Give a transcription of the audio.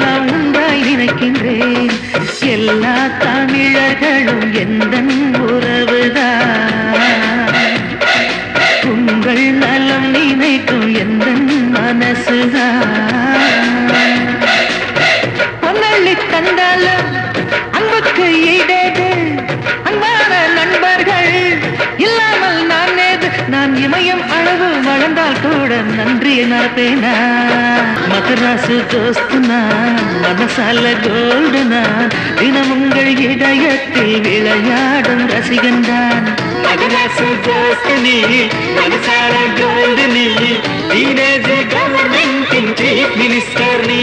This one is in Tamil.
எல்லாம் உண்டாய் நினைக்கின்றேன். எல்லா தமிழர்களும் எந்தன் உறவுதான். உங்கள் நலம் நினைக்கும் எந்தன் மனசுதான். பொன்னள்ளி தந்தாலும் அன்புக்கு ஈடேது. அன்பான நண்பர்கள் இல்லாமல் நான் ஏது? நான் இமயம் அளவு வளர்ந்தால் கூட நன்றியை மறப்பேனா? மகராசு தோஸ்துனா மனசால கோல்டுனா தினம் உங்கள் இதயத்தில் விளையாடும் ரசிகன்தான். மகராசு தோஸ்து நீ மனசால கோல்டு நீ டீனேஜ் கவர்மெண்டின் சீஃப் மினிஸ்டர் நீ.